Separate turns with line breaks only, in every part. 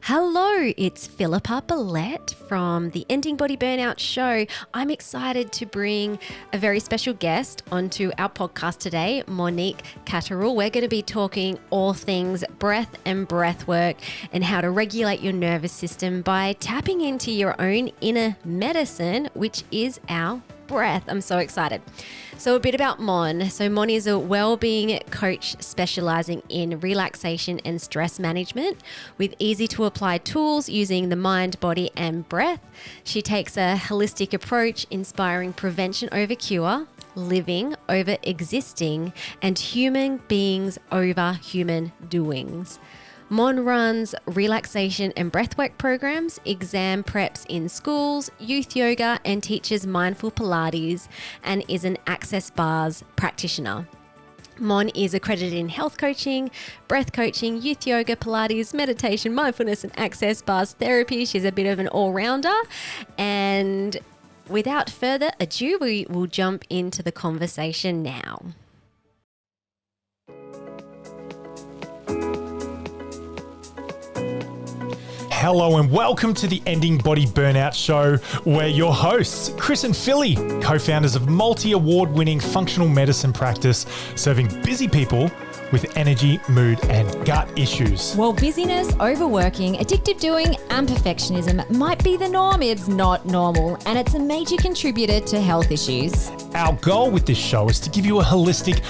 Hello, it's Philippa Billette from the Ending Body Burnout Show. I'm excited to bring a very special guest onto our podcast today, Monique Catteral. We're going to be talking all things breath and breath work and how to regulate your nervous system by tapping into your own inner medicine, which is our breath. I'm so excited. So a bit about Mon. So Mon is a well-being coach specialising in relaxation and stress management with easy to apply tools using the mind, body and breath. She takes a holistic approach, inspiring prevention over cure, living over existing, and human beings over human doings. Mon runs relaxation and breathwork programs, exam preps in schools, youth yoga, and teaches mindful Pilates and is an Access Bars practitioner. Mon is accredited in health coaching, breath coaching, youth yoga, Pilates, meditation, mindfulness, and Access Bars therapy. She's a bit of an all-rounder. And without further ado, we will jump into the conversation now.
Hello and welcome to the Ending Body Burnout Show. We're your hosts, Chris and Philly, co-founders of multi-award-winning functional medicine practice, serving busy people with energy, mood, and gut issues.
Well, busyness, overworking, addictive doing, and perfectionism might be the norm. It's not normal, and it's a major contributor to health issues.
Our goal with this show is to give you a holistic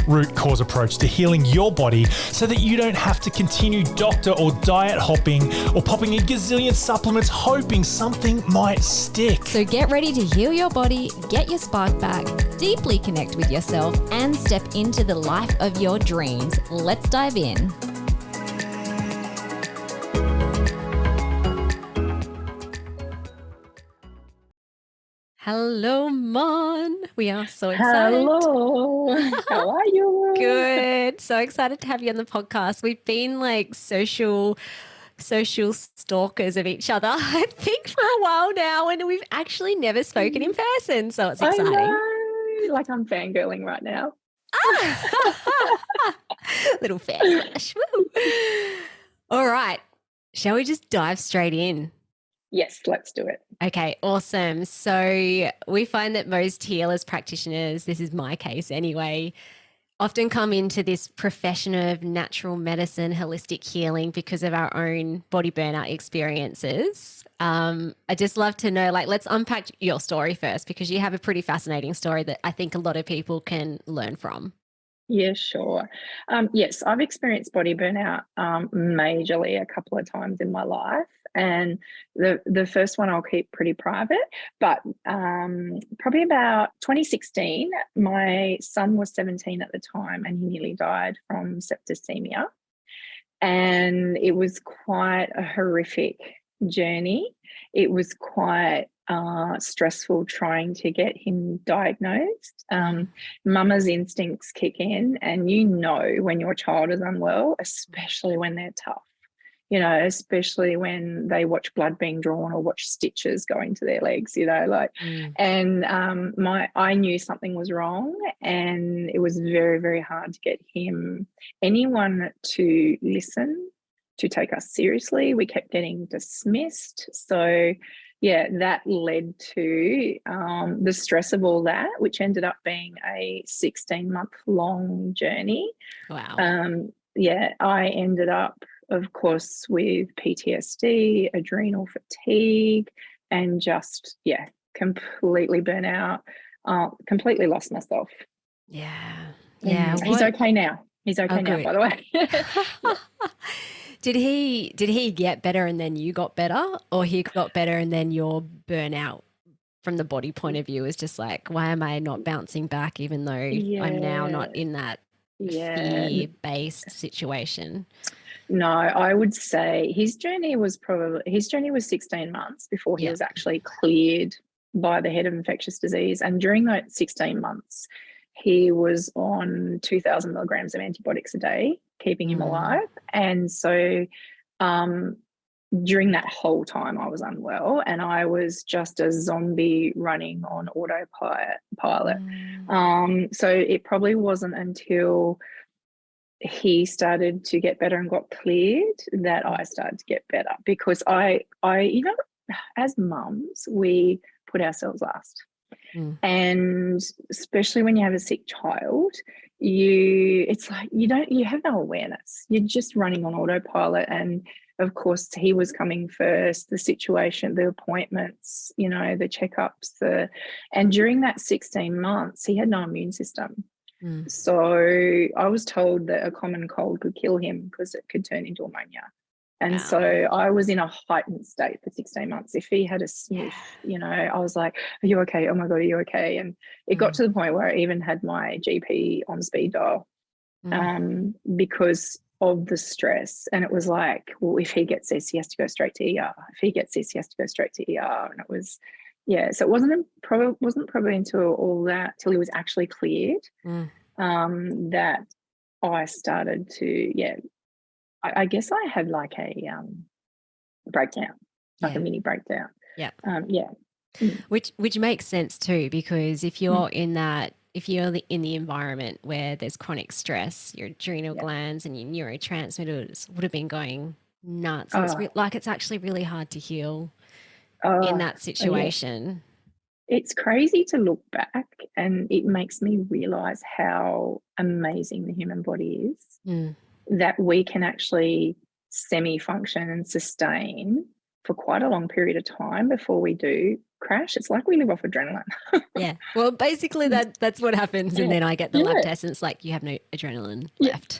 root cause approach to healing your body so that you don't have to continue doctor or diet hopping or popping a gazillion supplements hoping something might stick.
So get ready to heal your body, get your spark back, deeply connect with yourself, and step into the life of your dreams. Let's dive in.
Hello, Mon. We are so excited.
Hello. How are you?
Good. So excited to have you on the podcast. We've been like social stalkers of each other, I think, for a while now, and we've actually never spoken in person. So it's exciting.
I know. Like I'm fangirling right now.
Little fan crush. Woo. All right. Shall we just dive straight in?
Yes, let's do it.
Okay, awesome. So we find that most healers, practitioners, this is my case anyway, often come into this profession of natural medicine, holistic healing because of our own body burnout experiences. I just love to know, like, let's unpack your story first because you have a pretty fascinating story that I think a lot of people can learn from.
Yeah, sure. Yes, I've experienced body burnout majorly a couple of times in my life. And the first one I'll keep pretty private, but probably about 2016, my son was 17 at the time and he nearly died from septicemia. And it was quite a horrific journey. It was quite stressful trying to get him diagnosed. Mama's instincts kick in and you know when your child is unwell, especially when they're tough. You know, especially when they watch blood being drawn or watch stitches going to their legs, you know, like, and I knew something was wrong and it was very, very hard to get anyone to listen, to take us seriously. We kept getting dismissed. So yeah, that led to the stress of all that, which ended up being a 16-month long journey.
Wow.
Yeah, I ended up, of course, with PTSD, adrenal fatigue, and just, completely burnt out, completely lost myself.
Yeah.
He's okay now. He's okay now, by the way.
Did he get better and then you got better, or he got better and then your burnout from the body point of view is just like, why am I not bouncing back even though I'm now not in that fear-based situation?
No, I would say his journey was 16 months before he was actually cleared by the head of infectious disease. And during those 16 months, he was on 2,000 milligrams of antibiotics a day, keeping him alive. And so during that whole time I was unwell and I was just a zombie running on autopilot. So it probably wasn't until he started to get better and got cleared, that I started to get better, because I, as mums, we put ourselves last. And especially when you have a sick child, it's like you have no awareness. You're just running on autopilot. And of course, he was coming first, the situation, the appointments, the checkups, and during that 16 months, he had no immune system. So I was told that a common cold could kill him because it could turn into pneumonia. And so I was in a heightened state for 16 months. If he had a sniff, I was like, are you okay? Oh my God, are you okay? And it got to the point where I even had my GP on speed dial because of the stress. And it was like, well, if he gets this, he has to go straight to ER. If he gets this, he has to go straight to ER. And it was, so it wasn't probably till he was actually cleared that I started to, I guess I had like a breakdown, like a mini breakdown.
Which makes sense too, because if you're in the environment where there's chronic stress, your adrenal glands and your neurotransmitters would have been going nuts. It's actually really hard to heal in that situation.
It's crazy to look back, and it makes me realize how amazing the human body is. That we can actually semi-function and sustain for quite a long period of time before we do crash. It's like we live off adrenaline.
Well, basically that's what happens. And then I get the lab test and it's like, you have no adrenaline left.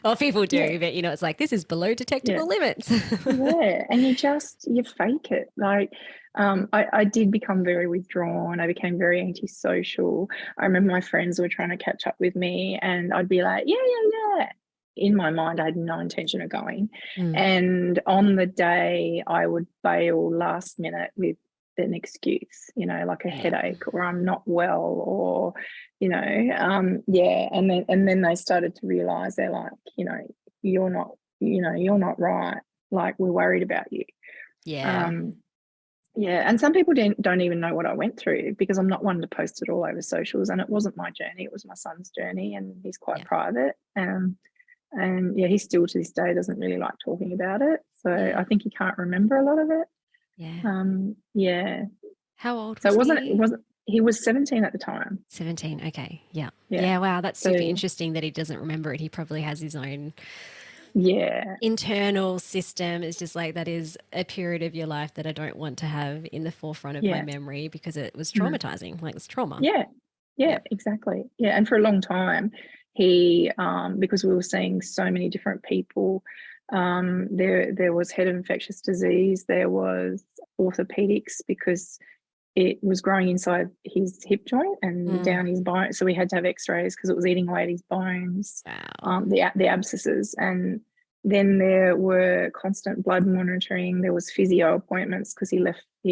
Well, people do, but it's like, this is below detectable limits.
And you fake it. Like, I did become very withdrawn. I became very antisocial. I remember my friends were trying to catch up with me and I'd be like, yeah. In my mind, I had no intention of going. And on the day, I would bail last minute with an excuse, like a headache, or I'm not well, or, and then they started to realize, they're like, you're not right. Like, we're worried about you. And some people don't even know what I went through, because I'm not one to post it all over socials, and it wasn't my journey, it was my son's journey, and he's quite private. And he still to this day doesn't really like talking about it. So I think he can't remember a lot of it.
How old
was
he?
It wasn't he was 17 at the time.
17. Okay. Yeah. Wow. That's super interesting that he doesn't remember it. He probably has his own internal system. It's just like, that is a period of your life that I don't want to have in the forefront of my memory, because it was traumatizing. Like, it's trauma.
Exactly. And for a long time, he because we were seeing so many different people, there was head of infectious disease, there was orthopedics, because it was growing inside his hip joint and down his bone, so we had to have x-rays because it was eating away at his bones. The abscesses. And then there were constant blood monitoring, there was physio appointments, because he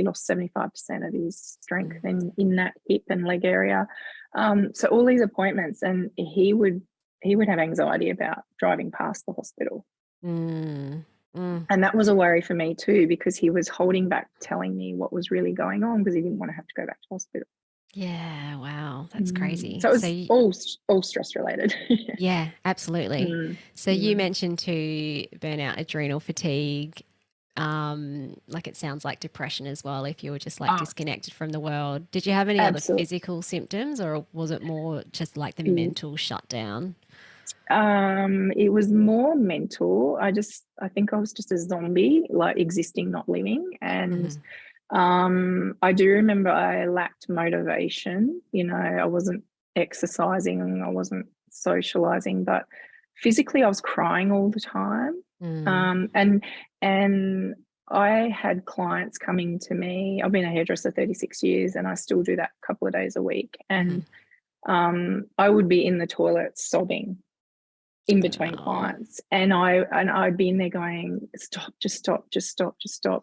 lost 75% of his strength in that hip and leg area. So all these appointments, and he would have anxiety about driving past the hospital. And that was a worry for me too, because he was holding back telling me what was really going on, because he didn't want to have to go back to hospital.
Yeah, wow, that's crazy.
So it was all stress related.
Yeah, absolutely. So you mentioned too burnout, adrenal fatigue, like it sounds like depression as well, if you were just like disconnected from the world. Did you have any other physical symptoms, or was it more just like the mental shutdown?
It was more mental. I think I was just a zombie, like existing, not living. And I do remember I lacked motivation. I wasn't exercising, I wasn't socializing, but physically I was crying all the time. And I had clients coming to me. I've been a hairdresser 36 years and I still do that a couple of days a week. And I would be in the toilet sobbing in between clients, and I'd be in there going, stop, just stop,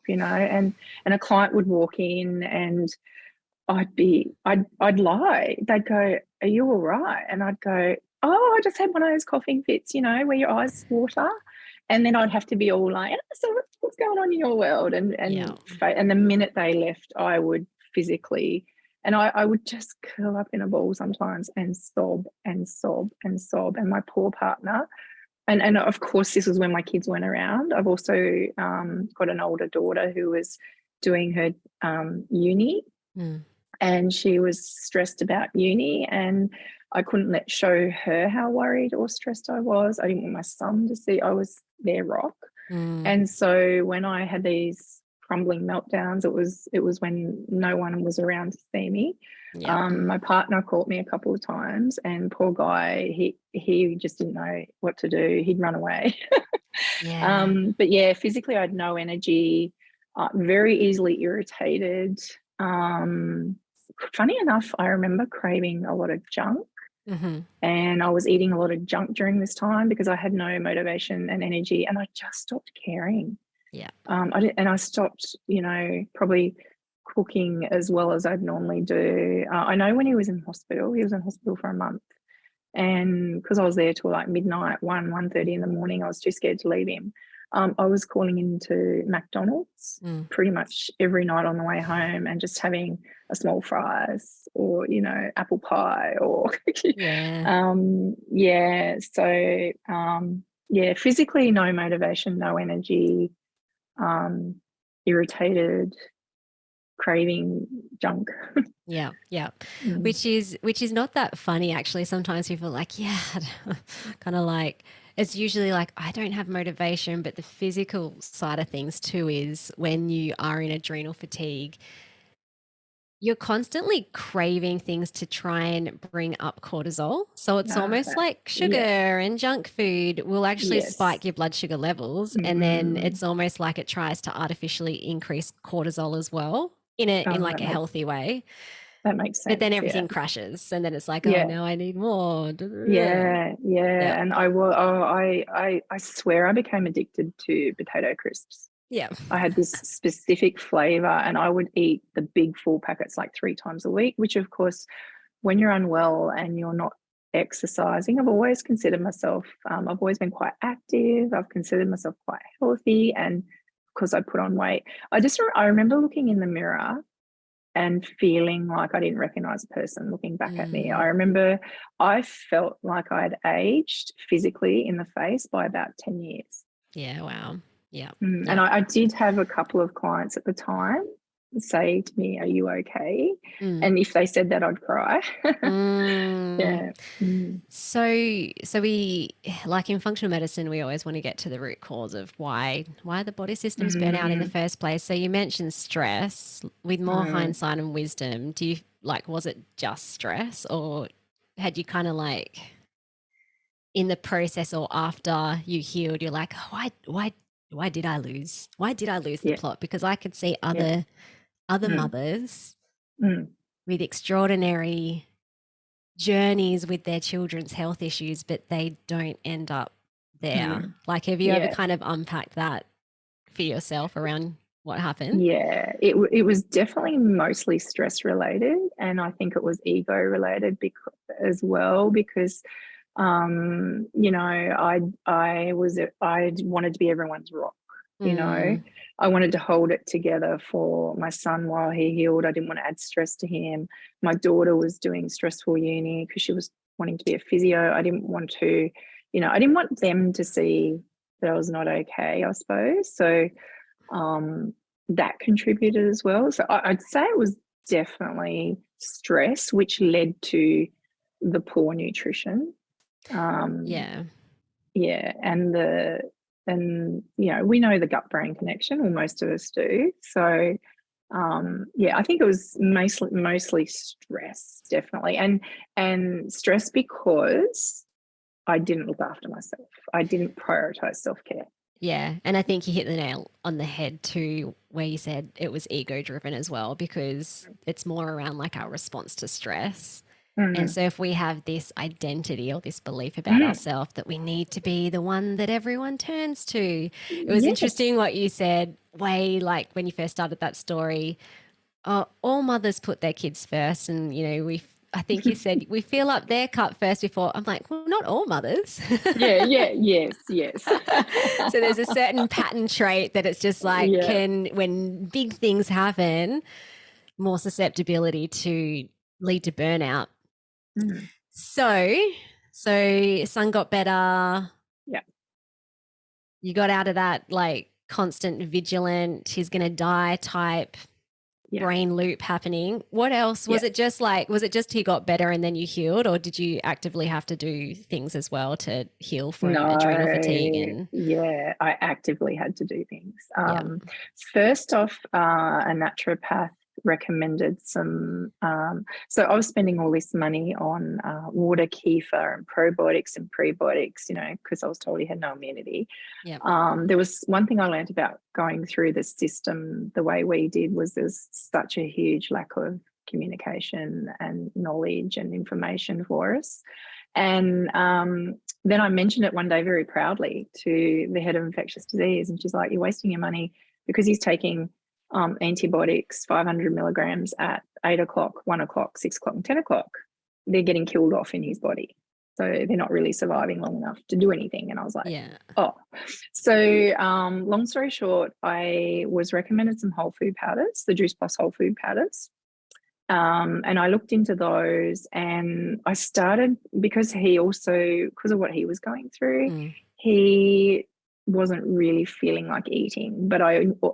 and a client would walk in and I'd lie. They'd go, are you all right? And I'd go, oh, I just had one of those coughing fits, where your eyes water. And then I'd have to be all like, so what's going on in your world? And the minute they left, I would physically And I would just curl up in a ball sometimes and sob and sob and sob. And my poor partner, and of course, this was when my kids weren't around. I've also got an older daughter who was doing her uni, and she was stressed about uni, and I couldn't show her how worried or stressed I was. I didn't want my son to see I was their rock. And so when I had these crumbling meltdowns, it was when no one was around to see me. My partner caught me a couple of times, and poor guy, he just didn't know what to do. He'd run away. But yeah, physically I had no energy, very easily irritated. Funny enough, I remember craving a lot of junk. And I was eating a lot of junk during this time because I had no motivation and energy, and I just stopped caring. I stopped, probably cooking as well as I'd normally do. I know when he was in hospital for a month, and because I was there till like midnight, 1:30 in the morning, I was too scared to leave him. I was calling into McDonald's pretty much every night on the way home and just having a small fries or, apple pie or, physically no motivation, no energy, irritated, craving junk.
Which is not that funny actually. Sometimes people are like, kind of like, it's usually like, I don't have motivation, but the physical side of things too is when you are in adrenal fatigue, you're constantly craving things to try and bring up cortisol. So it's almost like sugar and junk food will actually spike your blood sugar levels. And then it's almost like it tries to artificially increase cortisol as well in like a healthy way.
That makes sense.
But then everything crashes, and then it's like, oh, now I need more.
And I swear I became addicted to potato crisps. I had this specific flavor, and I would eat the big full packets like 3 times a week, which of course, when you're unwell and you're not exercising, I've always considered myself, I've always been quite active. I've considered myself quite healthy, and because I put on weight, I remember looking in the mirror and feeling like I didn't recognize a person looking back at me. I remember I felt like I'd aged physically in the face by about 10 years.
Yeah, wow. Yeah.
And I did have a couple of clients at the time say to me, "Are you okay?" And if they said that, I'd cry.
So we, like in functional medicine, we always want to get to the root cause of why the body systems burn out in the first place. So you mentioned stress. With more hindsight and wisdom, do you was it just stress, or had you kind of like in the process or after you healed, you're like, why did I lose? Why did I lose the plot? Because I could see other mothers with extraordinary journeys with their children's health issues, but they don't end up there. Like, have you ever kind of unpacked that for yourself around what happened?
Yeah, it was definitely mostly stress related, and I think it was ego related as well, because I wanted to be everyone's rock. I wanted to hold it together for my son while he healed. I didn't want to add stress to him. My daughter was doing stressful uni because she was wanting to be a physio. I didn't want to, I didn't want them to see that I was not okay, I suppose. So that contributed as well. So I'd say it was definitely stress, which led to the poor nutrition. And we know the gut brain connection, or most of us do. So I think it was mostly stress, definitely, and stress because I didn't look after myself. I didn't prioritize self-care.
Yeah, and I think you hit the nail on the head too, where you said it was ego driven as well, because it's more around like our response to stress. And so if we have this identity or this belief about ourselves that we need to be the one that everyone turns to. It was interesting what you said, way like when you first started that story, all mothers put their kids first. And, I think you said we fill up their cup first before. I'm like, well, not all mothers.
Yes.
So there's a certain pattern trait that it's just like when big things happen, more susceptibility to lead to burnout.
Mm.
So sun got better.
Yeah.
You got out of that like constant vigilant, he's going to die type brain loop happening. What else? Was it just he got better and then you healed, or did you actively have to do things as well to heal from adrenal fatigue? And
yeah, I actively had to do things. First off, a naturopath recommended some, so I was spending all this money on water kefir and probiotics and prebiotics, you know, because I was told he had no immunity. There was one thing I learned about going through the system the way we did was there's such a huge lack of communication and knowledge and information for us. And then I mentioned it one day very proudly to the head of infectious disease, and she's like, "You're wasting your money," because he's taking antibiotics, 500 milligrams at 8 o'clock, 1 o'clock, 6 o'clock, and 10 o'clock. They're getting killed off in his body. So they're not really surviving long enough to do anything. And I was like, oh. So long story short, I was recommended some whole food powders, the Juice Plus whole food powders. And I looked into those, and I started, because of what he was going through, he wasn't really feeling like eating, but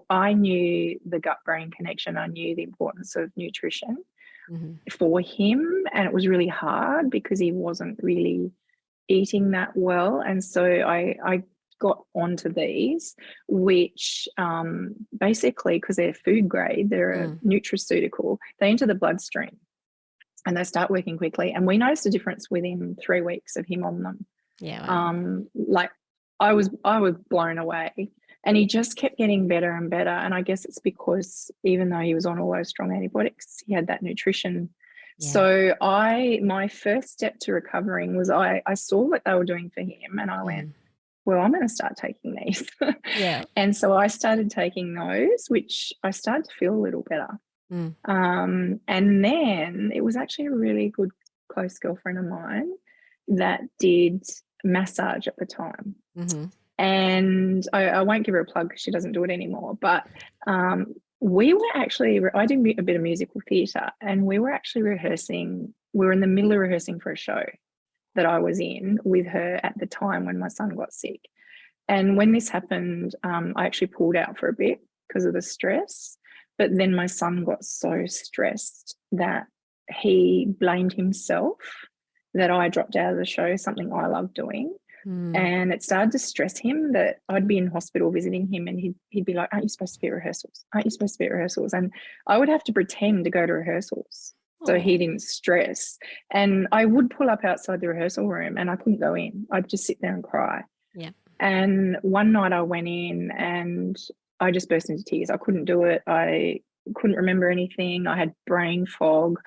I knew the gut-brain connection. I knew the importance of nutrition for him, and it was really hard because he wasn't really eating that well. And so I got onto these, which basically, because they're food grade, they're a nutraceutical, they enter the bloodstream and they start working quickly. And we noticed a difference within 3 weeks of him on them. Like I was blown away, and he just kept getting better and better. And I guess it's because even though he was on all those strong antibiotics, he had that nutrition. So my first step to recovering was I saw what they were doing for him, and I went, well, I'm going to start taking these. And so I started taking those, which I started to feel a little better. And then it was actually a really good close girlfriend of mine that did massage at the time. And I won't give her a plug because she doesn't do it anymore, but we were actually, I did a bit of musical theatre, and we were actually rehearsing, we were in the middle of rehearsing for a show that I was in with her at the time when my son got sick. And when this happened, I actually pulled out for a bit because of the stress, but then my son got so stressed that he blamed himself that I dropped out of the show, something I love doing. And it started to stress him that I'd be in hospital visiting him, and he'd be like, aren't you supposed to be at rehearsals? Aren't you supposed to be at rehearsals? And I would have to pretend to go to rehearsals so he didn't stress. And I would pull up outside the rehearsal room and I couldn't go in. I'd just sit there and cry. And one night I went in and I just burst into tears. I couldn't do it. I couldn't remember anything. I had brain fog.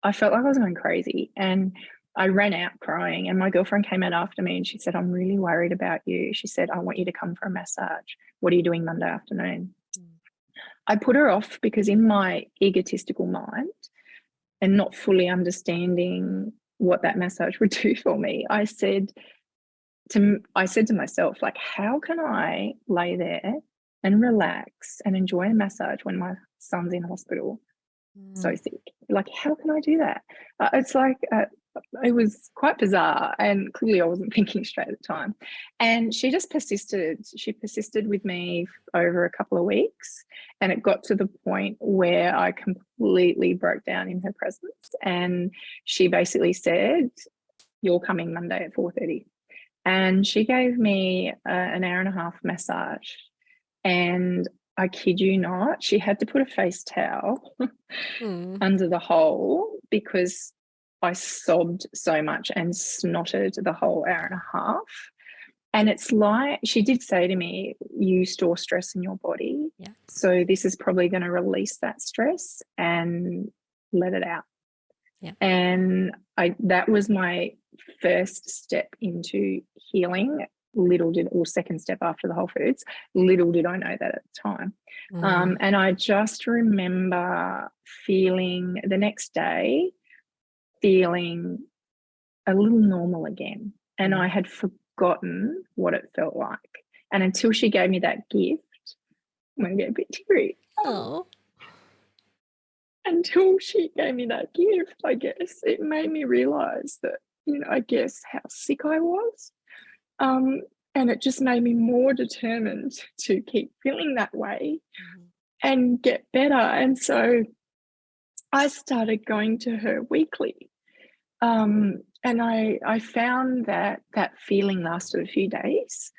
I felt like I was going crazy. And I ran out crying, and my girlfriend came out after me and she said, I'm really worried about you. She said, I want you to come for a massage. What are you doing Monday afternoon? I put her off because in my egotistical mind and not fully understanding what that massage would do for me, I said to myself, like, how can I lay there and relax and enjoy a massage when my son's in hospital so sick? Like, how can I do that? It's like it was quite bizarre, and clearly I wasn't thinking straight at the time. And she just persisted. She persisted with me over a couple of weeks, and it got to the point where I completely broke down in her presence. And she basically said, you're coming Monday at 4:30. And she gave me an hour and a half massage. And I kid you not, she had to put a face towel under the hole because I sobbed so much and snotted the whole hour and a half. And it's like, she did say to me, you store stress in your body. So this is probably going to release that stress and let it out. And that was my first step into healing. Second step after the whole foods. Little did I know that at the time. And I just remember feeling the next day, feeling a little normal again. And I had forgotten what it felt like. And until she gave me that gift, I'm going to get a bit teary. until she gave me that gift, I guess it made me realize that, I guess how sick I was. And it just made me more determined to keep feeling that way and get better. And so I started going to her weekly. And I found that feeling lasted a few days.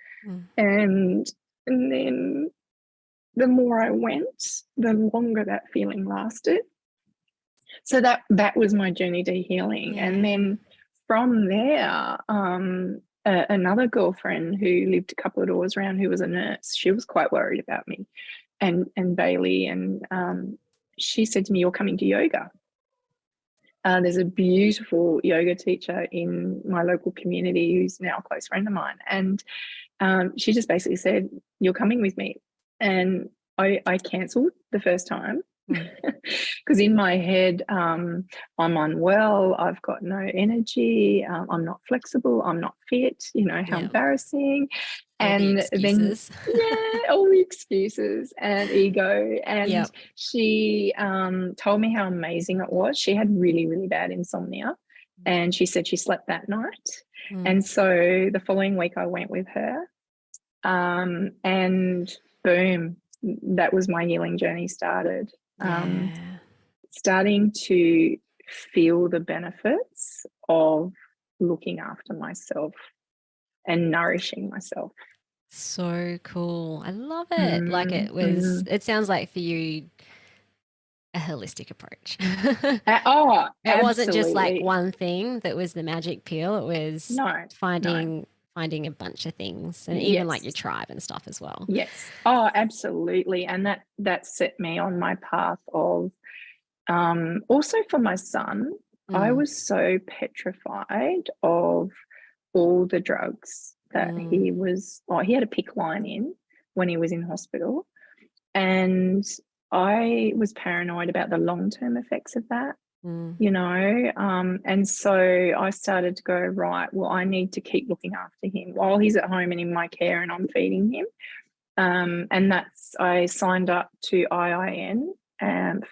And then the more I went, the longer that feeling lasted. So that was my journey to healing.
Yeah.
And then from there, another girlfriend who lived a couple of doors around, who was a nurse, she was quite worried about me and Bailey. And she said to me, "You're coming to yoga." There's a beautiful yoga teacher in my local community who's now a close friend of mine. And she just basically said, "You're coming with me." And I cancelled the first time because in my head, I'm unwell, I've got no energy, I'm not flexible, I'm not fit, how embarrassing. And then, all the excuses and ego. And she told me how amazing it was. She had really, really bad insomnia. And she said she slept that night. And so the following week I went with her. And boom, that was my healing journey started. Starting to feel the benefits of looking after myself and nourishing myself.
So cool. I love it. Like it sounds like for you, a holistic approach. It wasn't just like one thing that was the magic pill. It was finding a bunch of things, and even like your tribe and stuff as well.
Yes. Oh, absolutely. And that set me on my path of also for my son. I was so petrified of all the drugs that he had a PIC line in when he was in hospital. And I was paranoid about the long-term effects of that, and so I started to go, right, well, I need to keep looking after him while he's at home and in my care and I'm feeding him. And I signed up to IIN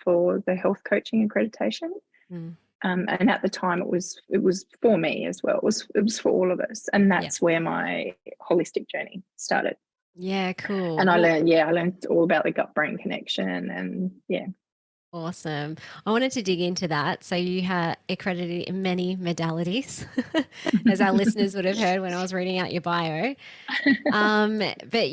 for the health coaching accreditation. And at the time it was for me as well. It was for all of us. And that's where my holistic journey started.
Yeah, cool.
And I learned all about the gut-brain connection and
Awesome. I wanted to dig into that. So you had accredited in many modalities, as our listeners would have heard when I was reading out your bio. But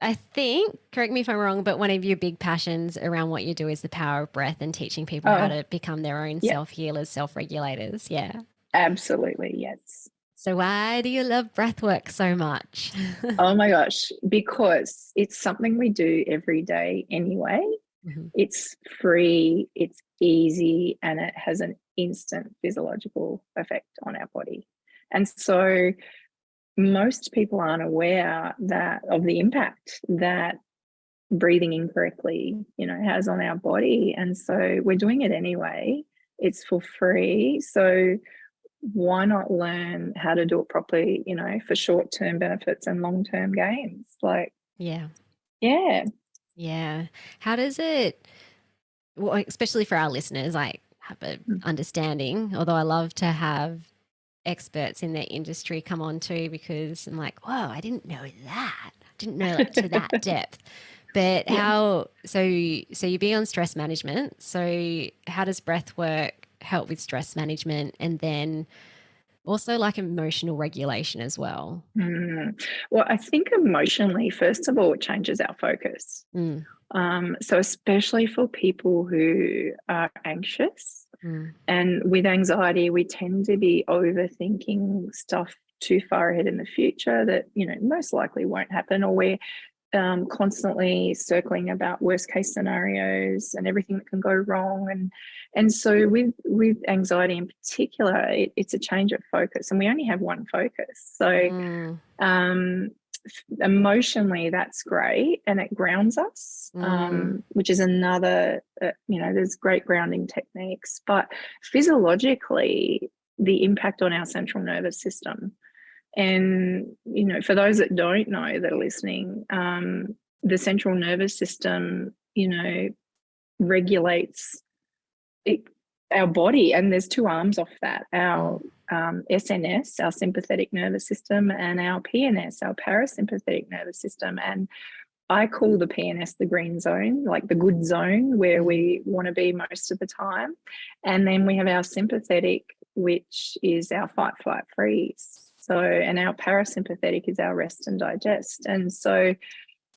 I think, correct me if I'm wrong, but one of your big passions around what you do is the power of breath and teaching people how to become their own self-healers, self-regulators. Yeah.
Absolutely, yes.
So why do you love breathwork so much?
Oh my gosh, because it's something we do every day anyway. It's free, it's easy, and it has an instant physiological effect on our body. And so most people aren't aware of the impact that breathing incorrectly, has on our body. And so we're doing it anyway. It's for free. So why not learn how to do it properly, for short-term benefits and long-term gains?
Yeah. How does it, well, especially for our listeners, like have an understanding, although I love to have experts in their industry come on too, because I'm like, whoa, I didn't know that. I didn't know it to that depth. But so you're big on stress management. So how does breath work help with stress management, and then also like emotional regulation as well?
Well, I think emotionally, first of all, it changes our focus. So especially for people who are anxious, and with anxiety, we tend to be overthinking stuff too far ahead in the future that, most likely won't happen, or we're constantly circling about worst case scenarios and everything that can go wrong. And so with anxiety in particular, it's a change of focus, and we only have one focus. So emotionally, that's great, and it grounds us, which is another, there's great grounding techniques. But physiologically, the impact on our central nervous system. And, for those that don't know that are listening, the central nervous system, regulates our body, and there's two arms off that, our SNS, our sympathetic nervous system, and our PNS, our parasympathetic nervous system. And I call the PNS the green zone, like the good zone where we want to be most of the time. And then we have our sympathetic, which is our fight, flight, freeze. So, and our parasympathetic is our rest and digest. And so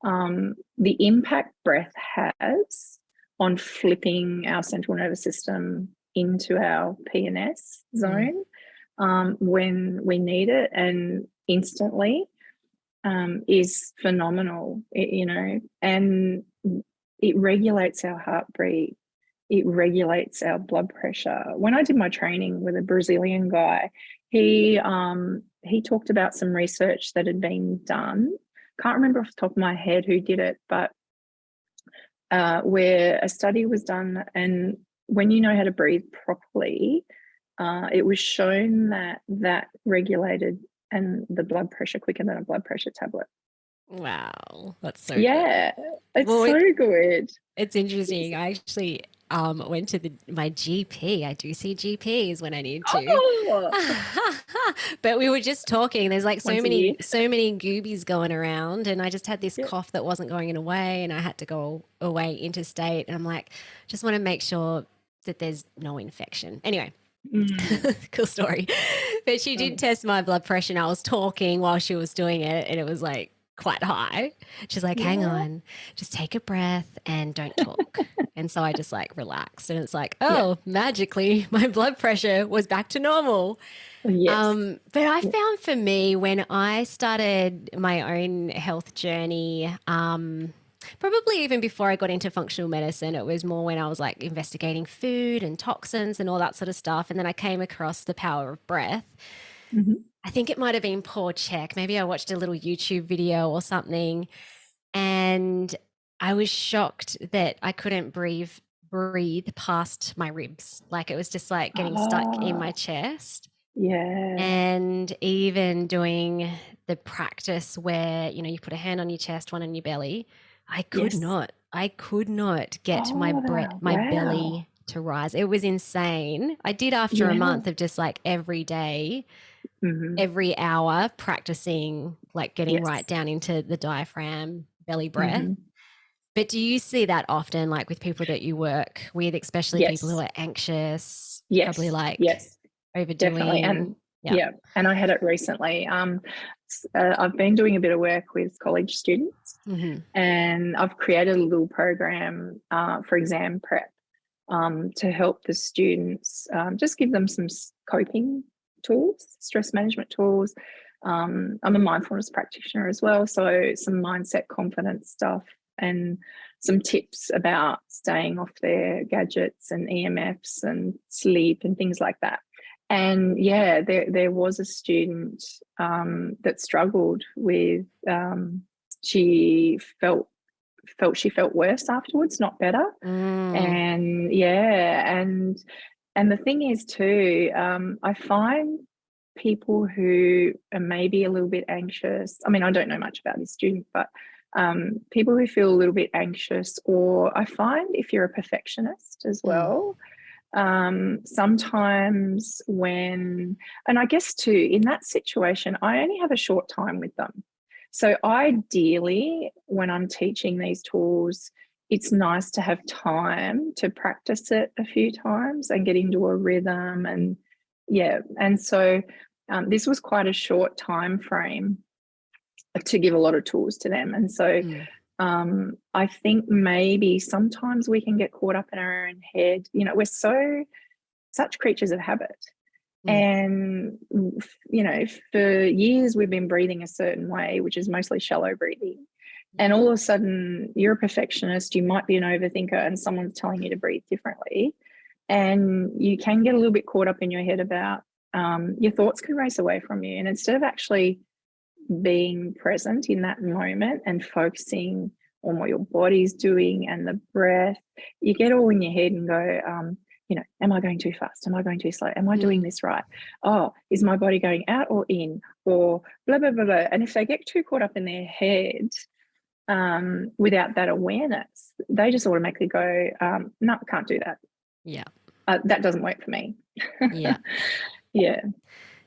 the impact breath has on flipping our central nervous system into our PNS zone when we need it, and instantly, is phenomenal, and it regulates our heartbeat. It regulates our blood pressure. When I did my training with a Brazilian guy, he talked about some research that had been done. Can't remember off the top of my head who did it, but where a study was done, and when you know how to breathe properly, it was shown that regulated and the blood pressure quicker than a blood pressure tablet.
Wow, that's so
good. It's so good.
It's interesting. I actually went to my GP. I do see GPs when I need to. Oh. But we were just talking. There's like so many goobies going around, and I just had this cough that wasn't going away, and I had to go away interstate. And I'm like, just want to make sure that there's no infection. Anyway. Cool story. But she did test my blood pressure, and I was talking while she was doing it, and it was like quite high. She's like, hang on, just take a breath and don't talk. And so I just like relaxed, and it's like, magically my blood pressure was back to normal. But I found for me, when I started my own health journey, probably even before I got into functional medicine, it was more when I was like investigating food and toxins and all that sort of stuff. And then I came across the power of breath. I think it might have been Paul Chek. Maybe I watched a little YouTube video or something, and I was shocked that I couldn't breathe past my ribs. Like it was just like getting stuck in my chest.
Yeah.
And even doing the practice where, you put a hand on your chest, one on your belly, I could not get my belly to rise. It was insane. I did after a month of just like every day, every hour practicing, like getting right down into the diaphragm, belly breath. But do you see that often, like with people that you work with, especially people who are anxious, probably like overdoing?
Definitely. And and I had it recently. I've been doing a bit of work with college students, and I've created a little program for exam prep to help the students, just give them some coping tools, stress management tools. I'm a mindfulness practitioner as well, so some mindset, confidence stuff, and some tips about staying off their gadgets and EMFs and sleep and things like that. And there was a student that struggled with, she felt worse afterwards, not better. And and the thing is too, I find people who are maybe a little bit anxious, I mean, I don't know much about this student, but people who feel a little bit anxious, or I find if you're a perfectionist as well, sometimes and I guess too, in that situation, I only have a short time with them. So ideally, when I'm teaching these tools, it's nice to have time to practice it a few times and get into a rhythm. And so this was quite a short time frame to give a lot of tools to them. And so I think maybe sometimes we can get caught up in our own head. We're such creatures of habit. And, for years we've been breathing a certain way, which is mostly shallow breathing. And all of a sudden you're a perfectionist, you might be an overthinker, and someone's telling you to breathe differently. And you can get a little bit caught up in your head about, your thoughts can race away from you. And instead of actually being present in that moment and focusing on what your body's doing and the breath, you get all in your head and go, am I going too fast? Am I going too slow? Am I doing this right? Oh, is my body going out or in? Or blah, blah, blah, blah. And if they get too caught up in their head without that awareness, they just automatically go, no, can't do that.
Yeah.
That doesn't work for me.
Yeah.
Yeah.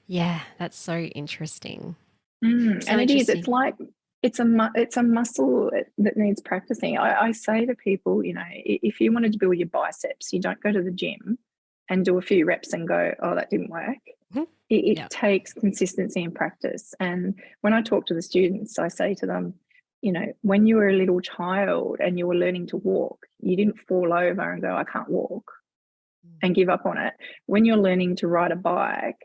Yeah. That's so interesting.
And
So
it is,
interesting.
it's like, it's a muscle that needs practicing. I say to people, you know, if you wanted to build your biceps, you don't go to the gym and do a few reps and go, oh, that didn't work.
Mhm.
It
Yeah.
takes consistency and practice. And when I talk to the students, I say to them, you know, when you were a little child and you were learning to walk, you didn't fall over and go, I can't walk, and give up on it. When you're learning to ride a bike,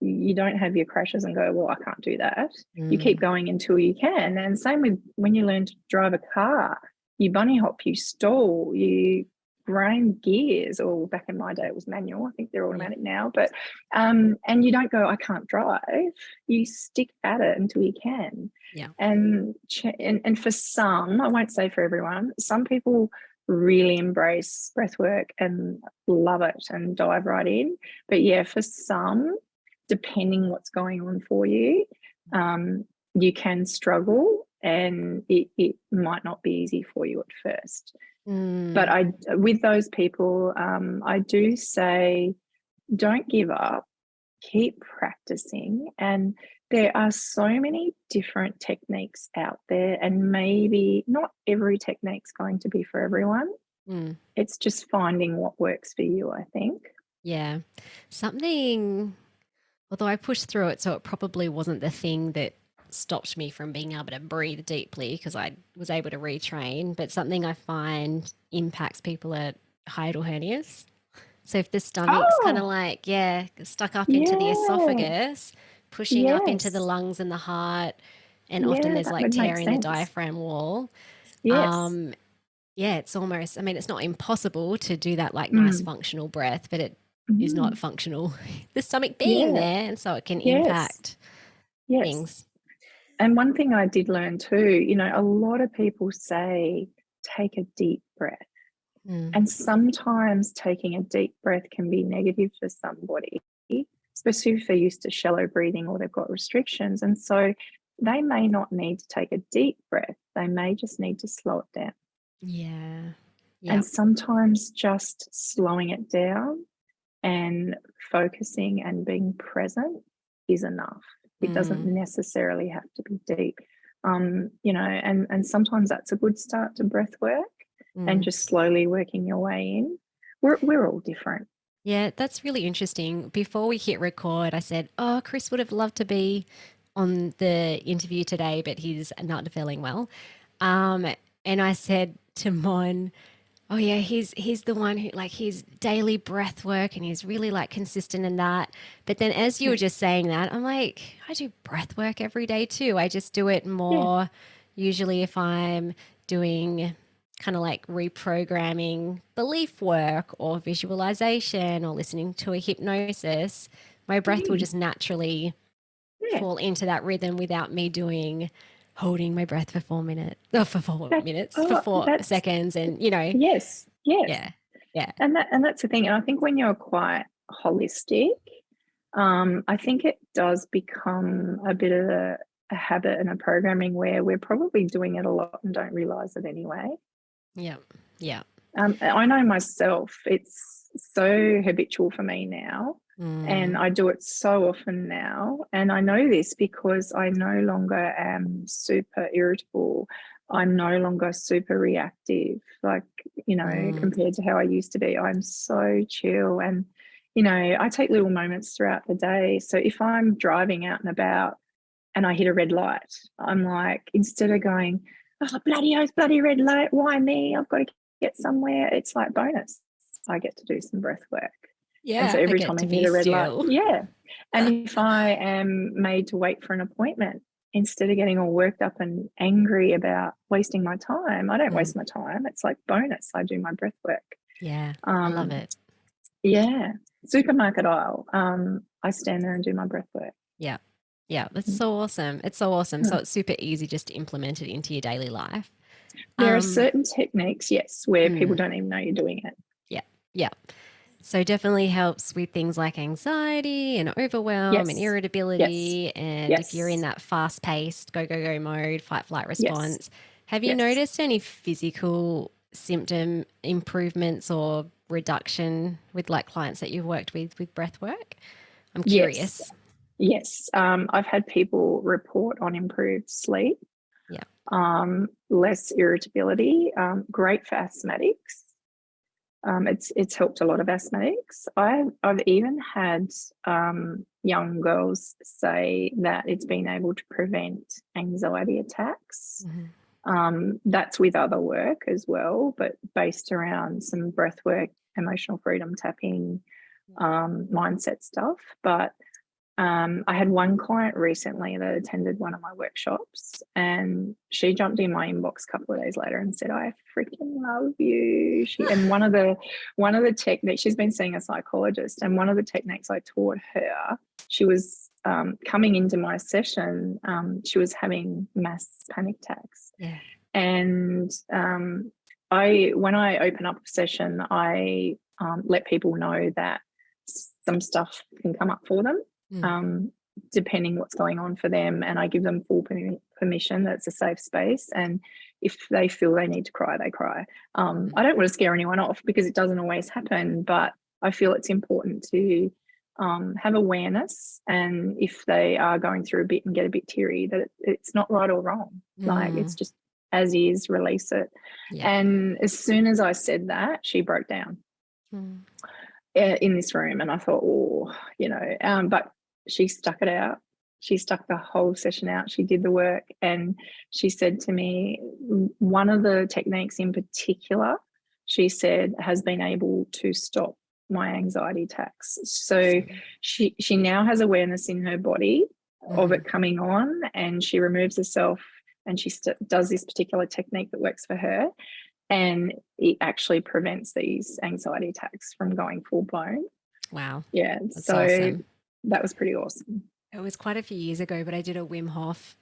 you don't have your crashes and go, well, I can't do that. You keep going until you can. And same with when you learn to drive a car, you bunny hop, you stall, you grind gears, or back in my day it was manual. I think they're automatic now, but and you don't go, I can't drive. You stick at it until you can.
Yeah.
And for some, I won't say for everyone, some people really embrace breath work and love it and dive right in. But yeah, for some, depending what's going on for you, you can struggle, and it might not be easy for you at first. But with those people, I do say, don't give up, keep practicing. And there are so many different techniques out there, and maybe not every technique's going to be for everyone. It's just finding what works for you, I think.
Yeah. Something, although I pushed through it, so it probably wasn't the thing that stopped me from being able to breathe deeply, because I was able to retrain, but something I find impacts people are hiatal hernias. So if the stomach's kind of like, stuck up into the esophagus, pushing up into the lungs and the heart, and often there's
that
like
would make
tearing the
sense.
diaphragm wall.
Yes.
Yeah, it's almost, I mean, it's not impossible to do that like nice functional breath, but it is not functional. The stomach being there, and so it can impact things.
And one thing I did learn too, you know, a lot of people say, take a deep breath. And sometimes taking a deep breath can be negative for somebody, especially if they're used to shallow breathing or they've got restrictions. And so they may not need to take a deep breath. They may just need to slow it down.
Yeah.
And sometimes just slowing it down and focusing and being present is enough. It doesn't necessarily have to be deep. You know, and sometimes that's a good start to breath work, and just slowly working your way in. We're all different.
Yeah, that's really interesting. Before we hit record, I said, oh, Chris would have loved to be on the interview today, but he's not feeling well. And I said to Mon, oh yeah, he's the one who, like, he's daily breath work and he's really like consistent in that. But then as you were just saying that, I'm like, I do breath work every day too. I just do it more usually if I'm doing kind of like reprogramming belief work or visualization or listening to a hypnosis. My breath will just naturally fall into that rhythm without me holding my breath for 4 minutes, for 4 seconds, and
Yes.
yeah.
And that's the thing. And I think when you're quite holistic, I think it does become a bit of a habit and a programming where we're probably doing it a lot and don't realize it anyway.
Yeah.
I know myself, it's so habitual for me now. And I do it so often now. And I know this because I no longer am super irritable. I'm no longer super reactive, like, compared to how I used to be. I'm so chill. And, I take little moments throughout the day. So if I'm driving out and about and I hit a red light, I'm like, instead of going, oh, bloody red light, why me? I've got to get somewhere. It's like bonus. I get to do some breath work.
Yeah.
And so every time I hit a red light, and if I am made to wait for an appointment, instead of getting all worked up and angry about wasting my time, I don't waste my time. It's like bonus. I do my breath work.
Yeah. I love it.
Yeah. Supermarket aisle. I stand there and do my breath work.
Yeah. Yeah. That's so awesome. It's so awesome. So it's super easy just to implement it into your daily life.
There are certain techniques, yes, where people don't even know you're doing it.
Yeah. So definitely helps with things like anxiety and overwhelm and irritability. And if you're in that fast-paced go mode, fight, flight response, have you noticed any physical symptom improvements or reduction with like clients that you've worked with breath work? I'm
Yes.
curious.
Yes. I've had people report on improved sleep, less irritability, great for asthmatics. It's helped a lot of asthmatics. I've even had young girls say that it's been able to prevent anxiety attacks. That's with other work as well, but based around some breath work, emotional freedom tapping, mindset stuff. But I had one client recently that attended one of my workshops, and she jumped in my inbox a couple of days later and said, "I freaking love you." And one of the techniques, she's been seeing a psychologist, and one of the techniques I taught her, she was coming into my session, she was having mass panic attacks.
Yeah.
And when I open up a session, I let people know that some stuff can come up for them. Depending what's going on for them, and I give them full permission that it's a safe space, and if they feel they need to cry, they cry. I don't want to scare anyone off because it doesn't always happen, but I feel it's important to have awareness, and if they are going through a bit and get a bit teary, that it's not right or wrong. Like, it's just as is, release it. And as soon as I said that, she broke down in this room, and I thought, but she stuck it out. She stuck the whole session out. She did the work, and she said to me, one of the techniques in particular, she said, has been able to stop my anxiety attacks. So she now has awareness in her body of it coming on, and she removes herself, and she does this particular technique that works for her, and it actually prevents these anxiety attacks from going full blown.
Wow.
Yeah.
That's
so
awesome.
That was pretty awesome.
It was quite a few years ago, but I did a Wim Hof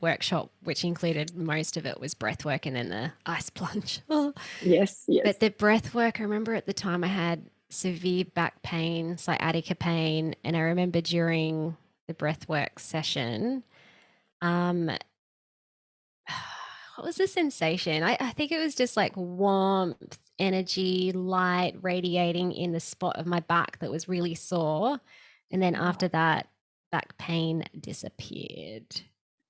workshop, which included, most of it was breath work and then the ice plunge.
Yes.
But the breath work, I remember at the time I had severe back pain, sciatica pain, and I remember during the breath work session, what was the sensation? I think it was just like warmth, energy, light radiating in the spot of my back that was really sore. And then after that, back pain disappeared.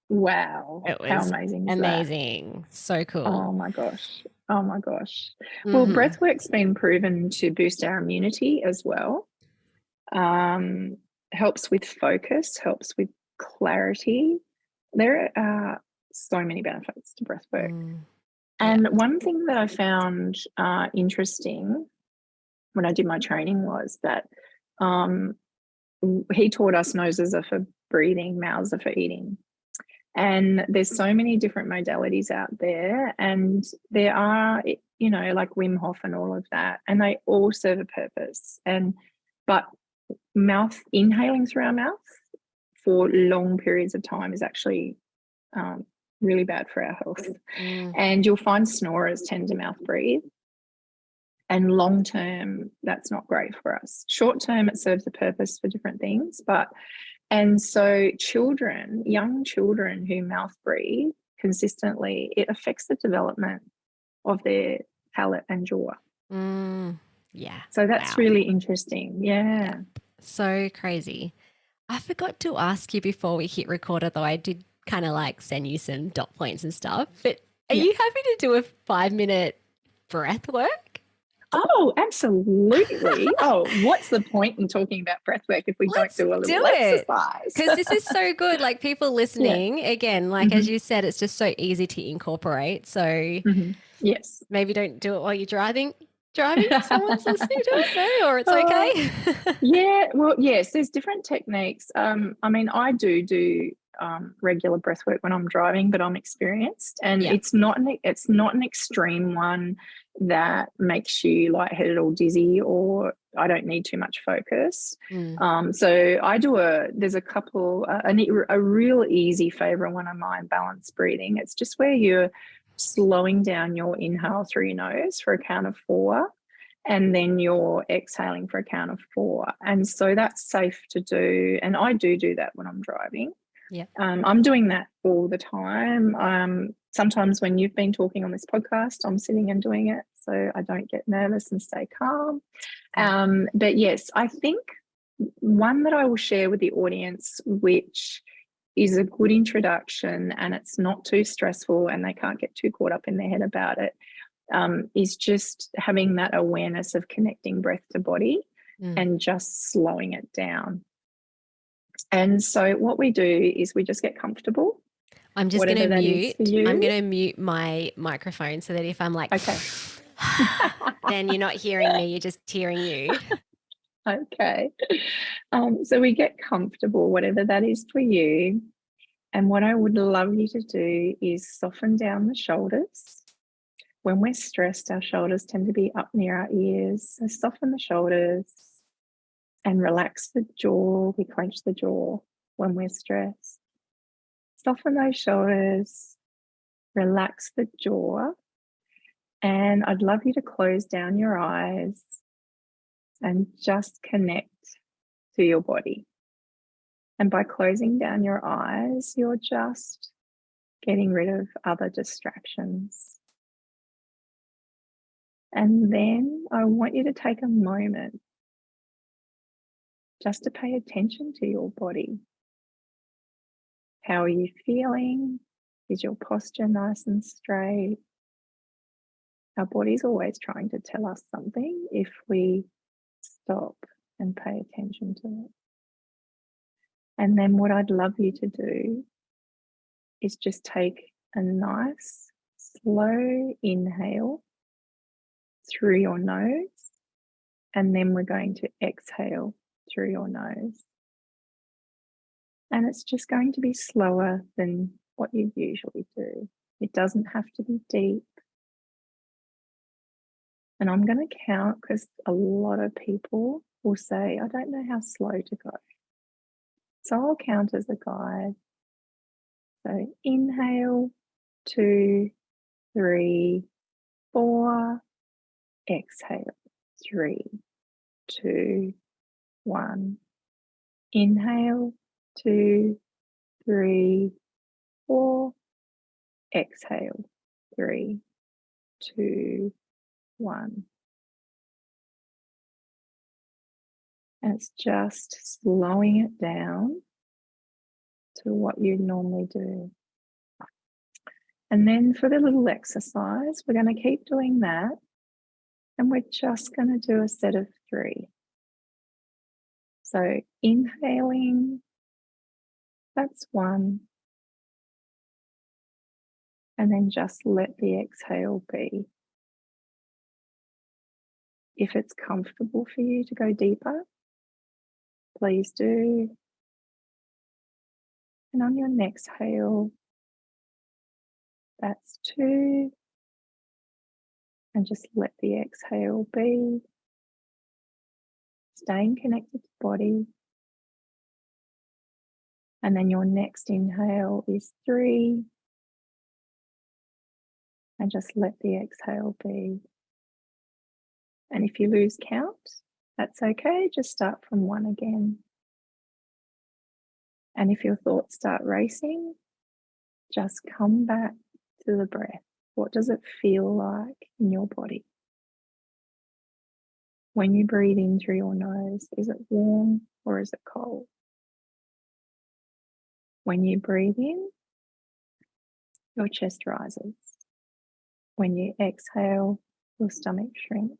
Wow.
It was
how amazing is
amazing. That? So cool.
Oh my gosh. Well, breathwork's been proven to boost our immunity as well. Helps with focus, helps with clarity. There are so many benefits to breathwork. And one thing that I found interesting when I did my training was that he taught us noses are for breathing, mouths are for eating. And there's so many different modalities out there, and there are, like Wim Hof and all of that, and they all serve a purpose. But inhaling through our mouth for long periods of time is actually really bad for our health. And you'll find snorers tend to mouth breathe. And long term, that's not great for us. Short term, it serves a purpose for different things. And so young children who mouth breathe consistently, it affects the development of their palate and jaw.
Yeah.
So that's really interesting. Yeah.
So crazy. I forgot to ask you before we hit record, although I did kind of like send you some dot points and stuff. But are you happy to do a 5-minute breath work?
Oh, absolutely. What's the point in talking about breath work if we don't do a little exercise?
Because this is so good. Like, people listening, again, like as you said, it's just so easy to incorporate. So
yes,
maybe don't do it while you're driving. Someone's listening to it, no, or it's okay.
Yeah, well, yes, there's different techniques. I mean, I do regular breath work when I'm driving, but I'm experienced, and it's not an extreme one that makes you lightheaded or dizzy, or I don't need too much focus. So I do there's a couple, a real easy favorite one of mine, balanced breathing. It's just where you're slowing down your inhale through your nose for a count of 4, and then you're exhaling for a count of 4. And so that's safe to do, and I do that when I'm driving.
Yeah.
I'm doing that all the time. Sometimes when you've been talking on this podcast, I'm sitting and doing it so I don't get nervous and stay calm. But yes, I think one that I will share with the audience, which is a good introduction and it's not too stressful and they can't get too caught up in their head about it, is just having that awareness of connecting breath to body and just slowing it down. And so what we do is we just get comfortable.
I'm just going to mute. I'm going to mute my microphone so that if I'm like,
okay,
then you're not hearing me, you're just hearing you.
Okay. So we get comfortable, whatever that is for you. And what I would love you to do is soften down the shoulders. When we're stressed, our shoulders tend to be up near our ears. So soften the shoulders and relax the jaw. We clench the jaw when we're stressed. Soften those shoulders, relax the jaw. And I'd love you to close down your eyes and just connect to your body. And by closing down your eyes, you're just getting rid of other distractions. And then I want you to take a moment just to pay attention to your body. How are you feeling? Is your posture nice and straight? Our body's always trying to tell us something if we stop and pay attention to it. And then what I'd love you to do is just take a nice, slow inhale through your nose, and then we're going to exhale through your nose. And it's just going to be slower than what you usually do. It doesn't have to be deep. And I'm going to count because a lot of people will say, I don't know how slow to go. So I'll count as a guide. So inhale, 2, 3, 4. Exhale, 3, 2, 1. Inhale, 2, 3, 4. Exhale, 3, 2, 1. And it's just slowing it down to what you'd normally do. And then for the little exercise, we're going to keep doing that. And we're just going to do a set of 3. So inhaling, that's 1. And then just let the exhale be. If it's comfortable for you to go deeper, please do. And on your next exhale, that's 2. And just let the exhale be. Staying connected to body. And then your next inhale is 3. And just let the exhale be. And if you lose count, that's okay. Just start from 1 again. And if your thoughts start racing, just come back to the breath. What does it feel like in your body? When you breathe in through your nose, is it warm or is it cold? When you breathe in, your chest rises. When you exhale, your stomach shrinks.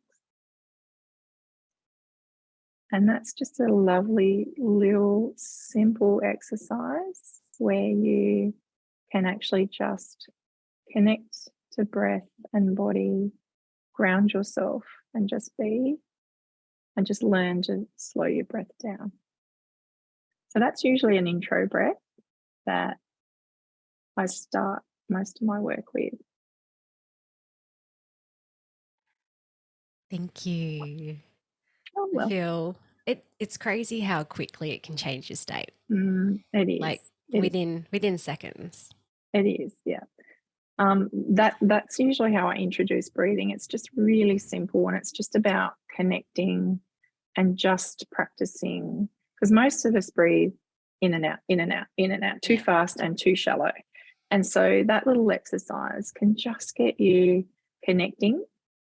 And that's just a lovely little simple exercise where you can actually just connect to breath and body, ground yourself and just be, and just learn to slow your breath down. So that's usually an intro breath that I start most of my work with.
Thank you.
Oh, well.
I feel it's crazy how quickly it can change your state.
It is.
Like within seconds.
It is, yeah. That's usually how I introduce breathing. It's just really simple and it's just about connecting and just practicing, because most of us breathe in and out, in and out, in and out, too fast and too shallow. And so that little exercise can just get you connecting.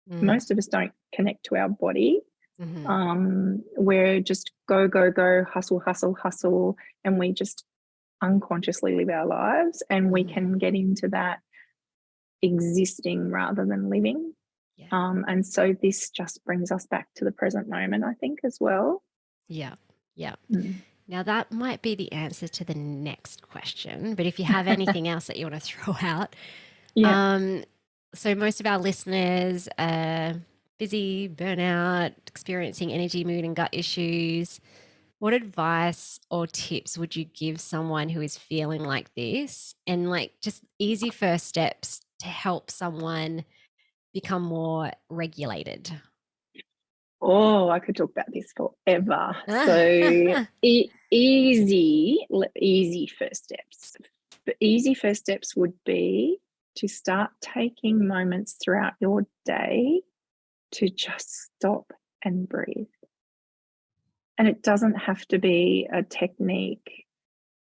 Most of us don't connect to our body. We're just go, go, go, hustle, hustle, hustle, and we just unconsciously live our lives, and we can get into that existing rather than living. And so this just brings us back to the present moment, I think, as well.
Yeah. Now that might be the answer to the next question, but if you have anything else that you want to throw out. So most of our listeners are busy, burnout, experiencing energy, mood and gut issues. What advice or tips would you give someone who is feeling like this, and like just easy first steps to help someone become more regulated?
Oh, I could talk about this forever. So easy first steps. The easy first steps would be to start taking moments throughout your day to just stop and breathe. And it doesn't have to be a technique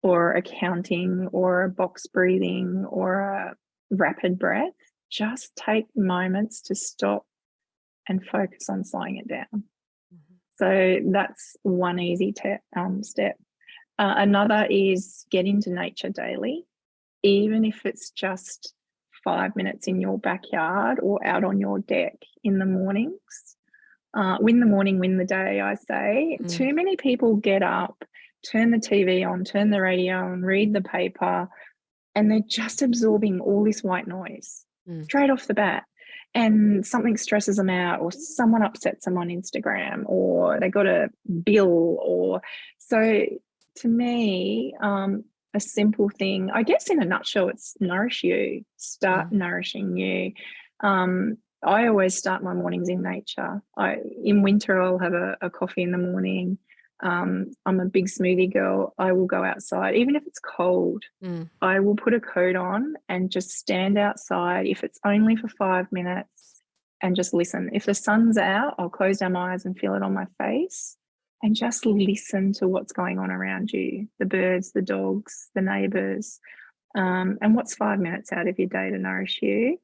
or a counting or a box breathing or a rapid breath. Just take moments to stop and focus on slowing it down. So that's one easy step. Another is get into nature daily, even if it's just 5 minutes in your backyard or out on your deck in the mornings. Win the morning, win the day, I say. Too many people get up, turn the TV on, turn the radio on, read the paper, and they're just absorbing all this white noise straight off the bat. And something stresses them out, or someone upsets them on Instagram, or they got a bill, or so. To me, a simple thing, I guess in a nutshell, it's nourish you, start nourishing you. I always start my mornings in nature. In winter, I'll have a coffee in the morning. I'm a big smoothie girl. I will go outside, even if it's cold. I will put a coat on and just stand outside, if it's only for 5 minutes, and just listen. If the sun's out, I'll close down my eyes and feel it on my face, and just listen to what's going on around you, the birds, the dogs, the neighbours. And what's 5 minutes out of your day to nourish you?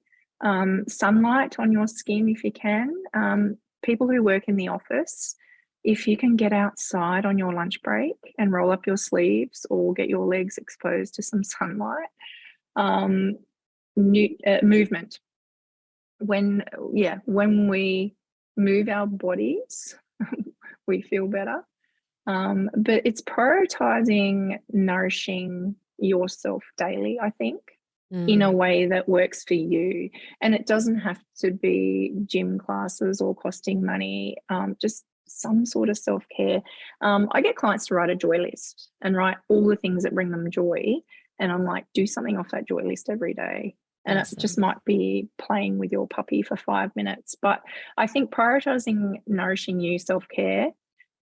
Sunlight on your skin if you can. People who work in the office, if you can get outside on your lunch break and roll up your sleeves or get your legs exposed to some sunlight. Movement. When we move our bodies, we feel better. But it's prioritizing nourishing yourself daily, I think, in a way that works for you. And it doesn't have to be gym classes or costing money, just some sort of self-care. I get clients to write a joy list and write all the things that bring them joy. And I'm like, do something off that joy list every day. And it just might be playing with your puppy for 5 minutes. But I think prioritizing nourishing you, self-care,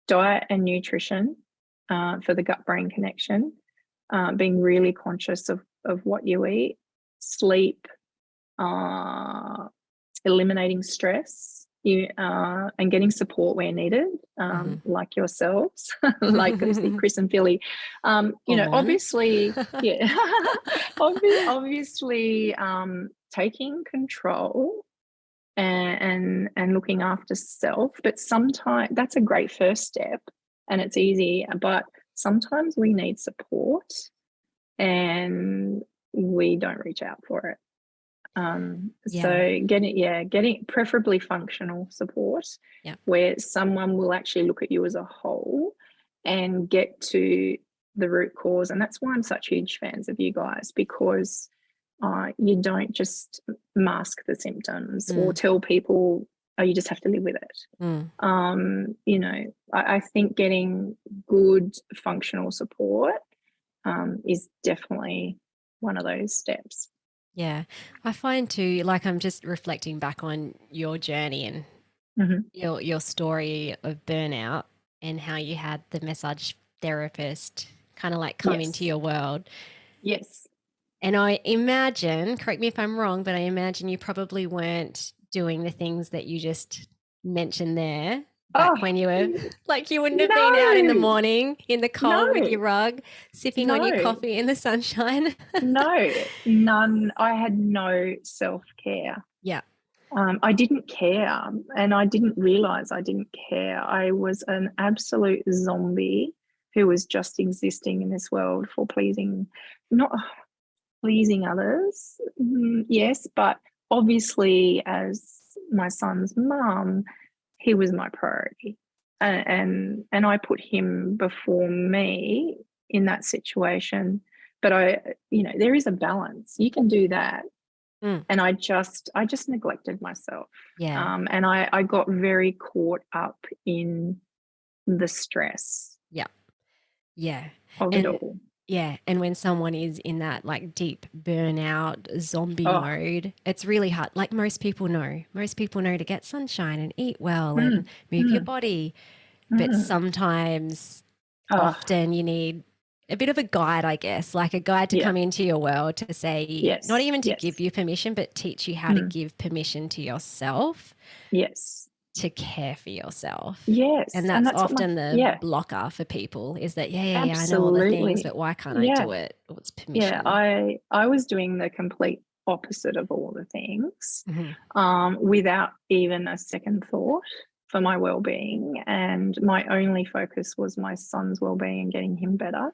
diet and nutrition for the gut-brain connection, being really conscious of what you eat, sleep, eliminating stress, and getting support where needed, like yourselves, like Chris and Philly. Obviously, obviously, taking control and looking after self. But sometimes that's a great first step, and it's easy. But sometimes we need support, and we don't reach out for it. So getting preferably functional support, where someone will actually look at you as a whole and get to the root cause. And that's why I'm such huge fans of you guys, because you don't just mask the symptoms or tell people, oh, you just have to live with it. I think getting good functional support is definitely one of those steps.
Yeah. I find too, like I'm just reflecting back on your journey and your story of burnout and how you had the massage therapist kind of like come into your world.
Yes.
And I imagine, correct me if I'm wrong, but I imagine you probably weren't doing the things that you just mentioned there back
Oh,
when you were like you wouldn't have been out in the
no,
morning in the cold with your
no,
rug, sipping on your
no,
coffee in the sunshine?
no, none. I had no self-care.
Yeah.
I didn't care, and I didn't realize I didn't care. I was an absolute zombie who was just existing in this world for not pleasing others. Yes, but obviously, as my son's mum, he was my priority, and I put him before me in that situation. But there is a balance. You can do that. And I just neglected myself.
Yeah.
And I got very caught up in the stress
Yeah. Yeah.
of it
And
all.
yeah. And when someone is in that like deep burnout zombie
Oh,
mode, it's really hard. Like most people know to get sunshine and eat well and
mm,
move your
mm,
body. But
mm.
sometimes,
Oh,
often you need a bit of a guide, I guess, like a guide to
yeah,
come into your world to say, not
yes,
even to give
yes,
you permission, but teach you how to
mm,
give permission to yourself
yes,
to care for yourself. And
yes. And
that's
that's what
often the
yeah,
blocker for people is that, yeah, I know all the things,
absolutely.
but why can't I
Yeah,
do it? What's
yeah.
permission?
I was doing the complete opposite of all the things,
Hmm.
without even a second thought for my well-being, and my only focus was my son's well-being and getting him better.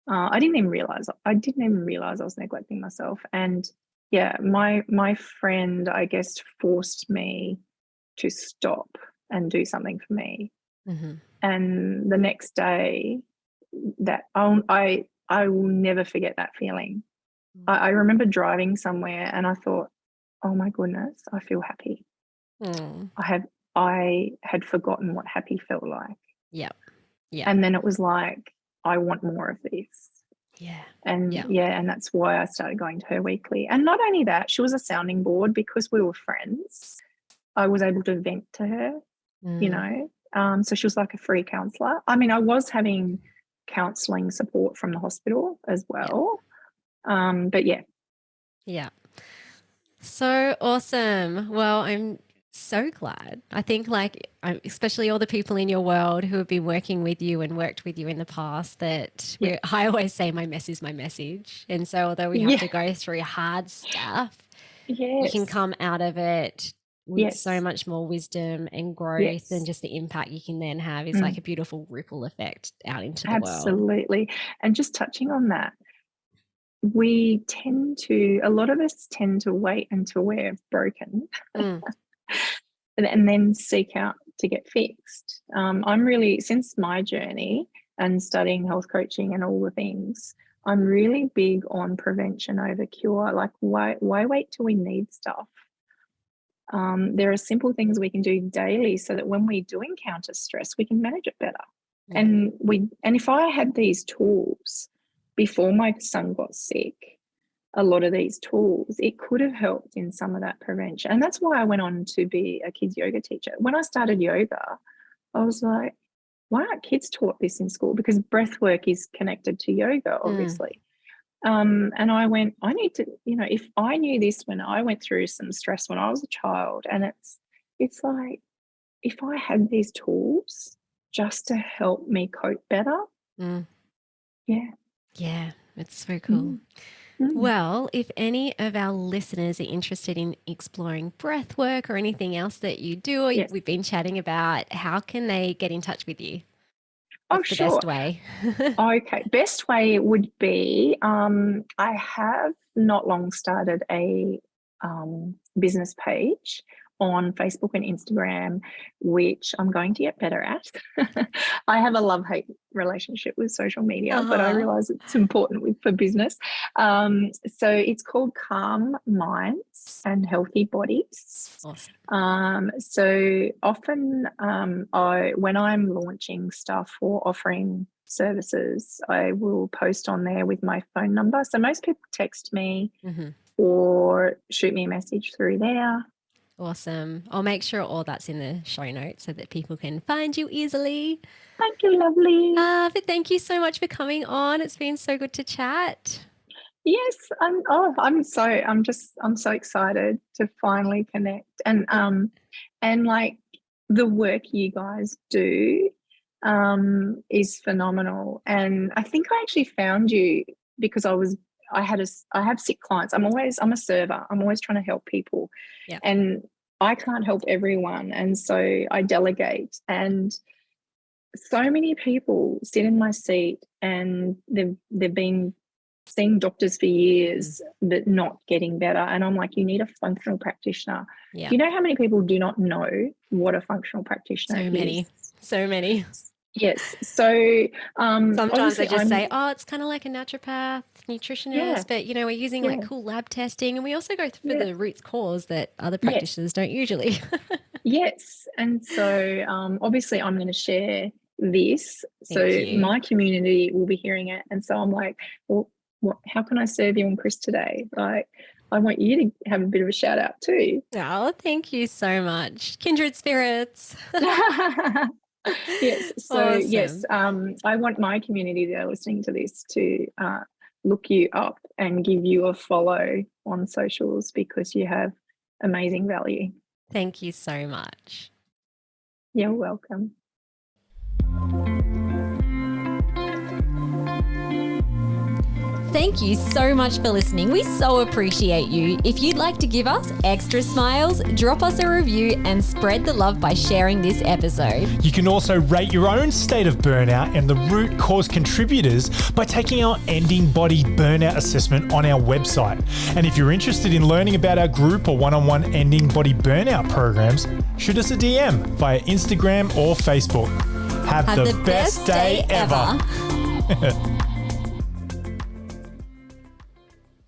I didn't even realize I was neglecting myself. And yeah, my friend, I guess, forced me to stop and do something for me.
Hmm.
And the next day, that I will never forget that feeling. I remember driving somewhere and I thought, oh my goodness, I feel happy.
Mm.
I had forgotten what happy felt like.
Yeah. Yeah.
And then it was like, I want more of this.
Yeah.
And
Yeah.
yeah, and that's why I started going to her weekly. And not only that, she was a sounding board because we were friends. I was able to vent to her, you
Mm.
know. So she was like a free counselor. I mean, I was having counseling support from the hospital as
Yeah.
well. But yeah.
Yeah. So awesome. Well, I'm so glad. I think like especially all the people in your world who have been working with you and worked with you in the past that
Yeah.
I always say my mess is my message. And so although we have
Yeah.
to go through hard stuff, you can
Yes.
come out of it with so
Yes.
much more wisdom and growth, and
Yes.
just the impact you can then have is like
Mm,
a beautiful ripple effect out into the world.
absolutely. And just touching on that, a lot of us tend to wait until we're broken
Mm.
and then seek out to get fixed. I'm really, since my journey and studying health coaching and all the things, I'm really big on prevention over cure. Like, why wait till we need stuff? There are simple things we can do daily so that when we do encounter stress, we can manage it better.
Yeah.
And if I had these tools before my son got sick, a lot of these tools, it could have helped in some of that prevention. And that's why I went on to be a kids yoga teacher. When I started yoga, I was like, why aren't kids taught this in school? Because breath work is connected to yoga,
Mm.
obviously. And I went, I need to, if I knew this when I went through some stress when I was a child, and it's like, if I had these tools just to help me cope better,
Mm.
yeah.
Yeah, it's so cool.
Mm, mm.
Well, if any of our listeners are interested in exploring breath work or anything else that you do or
Yes.
we've been chatting about, how can they get in touch with you?
Oh,
What's the
sure.
best way?
Okay. Best way would be, I have not long started a business page on Facebook and Instagram, which I'm going to get better at. I have a love-hate relationship with social media, but I
Uh-huh.
realize it's important for business. So it's called Calm Minds and Healthy Bodies.
Awesome.
So often, when I'm launching stuff or offering services, I will post on there with my phone number. So most people text me
Hmm.
or shoot me a message through there.
Awesome. I'll make sure all that's in the show notes so that people can find you easily.
Thank you, lovely.
But thank you so much for coming on. It's been so good to chat.
Yes, I'm so excited to finally connect and like the work you guys do is phenomenal. And I think I actually found you because I have sick clients. I'm a server. I'm always trying to help people.
Yeah.
And I can't help everyone. And so I delegate. And so many people sit in my seat and they've been seeing doctors for years but not getting better. And I'm like, you need a functional practitioner.
Yeah.
Do you know how many people do not know what a functional practitioner is?
So many.
Yes. So
sometimes they just say, oh, it's kind of like a naturopath, nutritionist, but we're using like cool lab testing, and we also go through the root cause that other practitioners don't usually.
Yes. And so obviously I'm going to share this. My community will be hearing it. And so I'm like, well, how can I serve you and Chris today? Like, I want you to have a bit of a shout out too.
Oh, thank you so much. Kindred spirits.
Yes. So awesome. Yes, I want my community that are listening to this to look you up and give you a follow on socials because you have amazing value.
Thank you so much.
You're welcome.
Thank you so much for listening. We so appreciate you. If you'd like to give us extra smiles, drop us a review and spread the love by sharing this episode.
You can also rate your own state of burnout and the root cause contributors by taking our Ending Body Burnout assessment on our website. And if you're interested in learning about our group or one-on-one Ending Body Burnout programs, shoot us a DM via Instagram or Facebook. Have the best day ever.